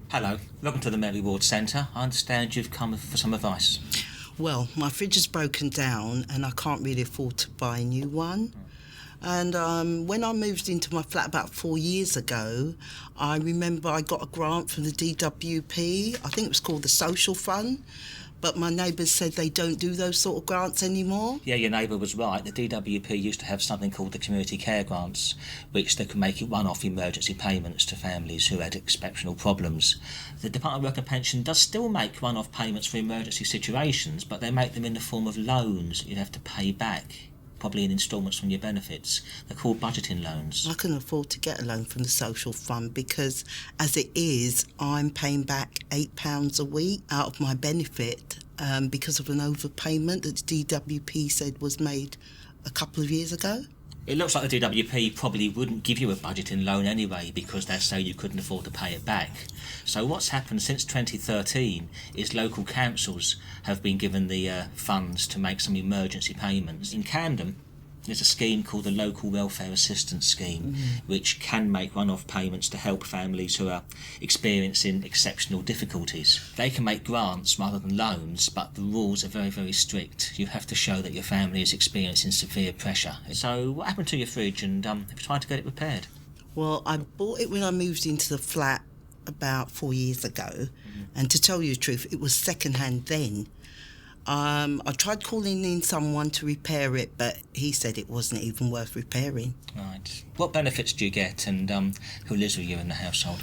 Hello, welcome to the Mary Ward Centre. I understand you've come for some advice. Well, my fridge has broken down and I can't really afford to buy a new one. And when I moved into my flat about 4 years ago, I remember I got a grant from the DWP. I think it was called the Social Fund. But my neighbours said they don't do those sort of grants anymore. Yeah, your neighbour was right. The DWP used to have something called the community care grants, which they could make it one-off emergency payments to families who had exceptional problems. The Department of Work and Pension does still make one-off payments for emergency situations, but they make them in the form of loans you'd have to pay back, probably in instalments from your benefits. They're called budgeting loans. I couldn't afford to get a loan from the Social Fund because, as it is, I'm paying back £8 a week out of my benefit because of an overpayment that the DWP said was made a couple of years ago. It looks like the DWP probably wouldn't give you a budgeting loan anyway because they say you couldn't afford to pay it back. So what's happened since 2013 is local councils have been given the funds to make some emergency payments. In Camden, there's a scheme called the Local Welfare Assistance Scheme, which can make one-off payments to help families who are experiencing exceptional difficulties. They can make grants rather than loans, but the rules are very, very strict. You have to show that your family is experiencing severe pressure. So what happened to your fridge, and have you tried to get it repaired? Well, I bought it when I moved into the flat about 4 years ago, and to tell you the truth, it was second-hand then. I tried calling in someone to repair it, but he said it wasn't even worth repairing. Right. What benefits do you get, and who lives with you in the household?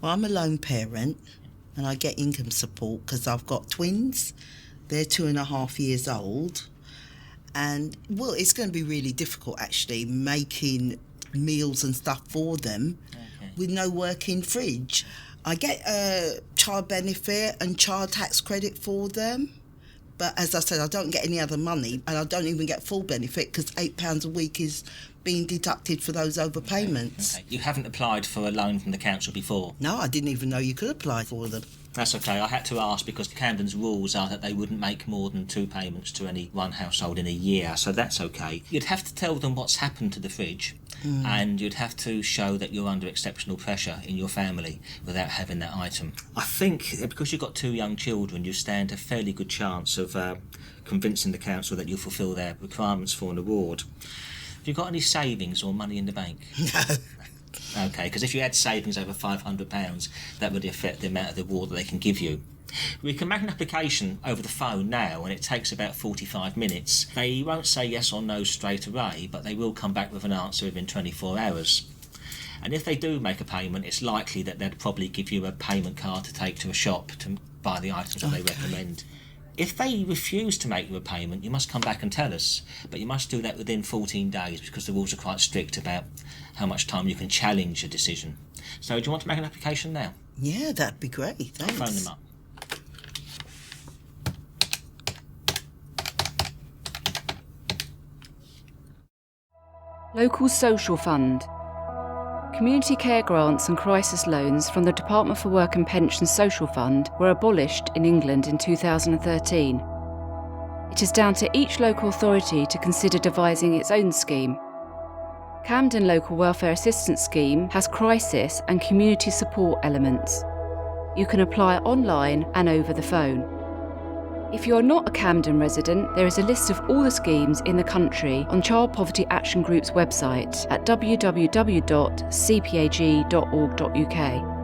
Well, I'm a lone parent, and I get income support because I've got twins. They're 2.5 years old. And, well, it's going to be really difficult, actually, making meals and stuff for them with no working fridge. I get a child benefit and child tax credit for them. But as I said, I don't get any other money, and I don't even get full benefit because £8 a week is being deducted for those overpayments. Okay. You haven't applied for a loan from the council before? No, I didn't even know you could apply for them. That's okay. I had to ask because Camden's rules are that they wouldn't make more than 2 payments to any one household in a year, so that's okay. You'd have to tell them what's happened to the fridge, and you'd have to show that you're under exceptional pressure in your family without having that item. I think because you've got 2 young children, you stand a fairly good chance of convincing the council that you'll fulfil their requirements for an award. Have you got any savings or money in the bank? No. Okay, because if you had savings over £500, that would affect the amount of the award that they can give you. We can make an application over the phone now, and it takes about 45 minutes. They won't say yes or no straight away, but they will come back with an answer within 24 hours. And if they do make a payment, it's likely that they'd probably give you a payment card to take to a shop to buy the items that they recommend. If they refuse to make you a payment, you must come back and tell us, but you must do that within 14 days because the rules are quite strict about how much time you can challenge a decision. So do you want to make an application now? Yeah, that'd be great, thanks. I'll phone them up. Local Social Fund. Community care grants and crisis loans from the Department for Work and Pension Social Fund were abolished in England in 2013. It is down to each local authority to consider devising its own scheme. Camden Local Welfare Assistance Scheme has crisis and community support elements. You can apply online and over the phone. If you are not a Camden resident, there is a list of all the schemes in the country on Child Poverty Action Group's website at www.cpag.org.uk.